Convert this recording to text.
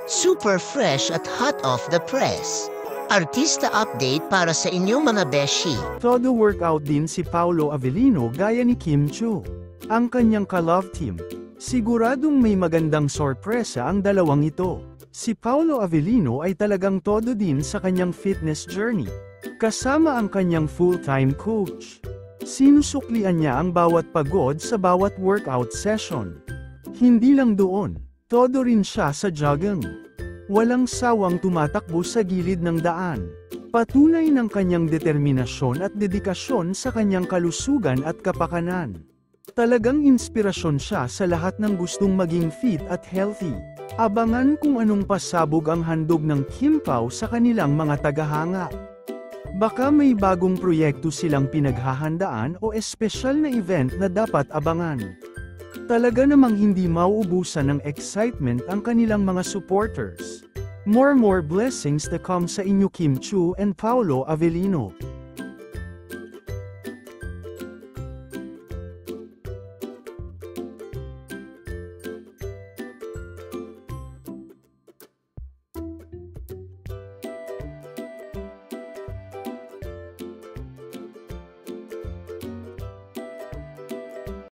Super fresh at hot off the press. Artista update para sa inyong mga beshi. Todo workout din si Paolo Avellino gaya ni Kim Chiu, ang kanyang ka-love team. Siguradong may magandang sorpresa ang dalawang ito. Si Paolo Avellino ay talagang todo din sa kanyang fitness journey, kasama ang kanyang full-time coach. Sinusuklian niya ang bawat pagod sa bawat workout session. Hindi lang doon, todo rin siya sa jogging. Walang sawang tumatakbo sa gilid ng daan. Patunay ng kanyang determinasyon at dedikasyon sa kanyang kalusugan at kapakanan. Talagang inspirasyon siya sa lahat ng gustong maging fit at healthy. Abangan kung anong pasabog ang handog ng Kim Pao sa kanilang mga tagahanga. Baka may bagong proyekto silang pinaghahandaan o espesyal na event na dapat abangan. Talaga namang hindi mauubusan ng excitement ang kanilang mga supporters. More blessings to come sa inyo Kim Chiu and Paolo Avellino.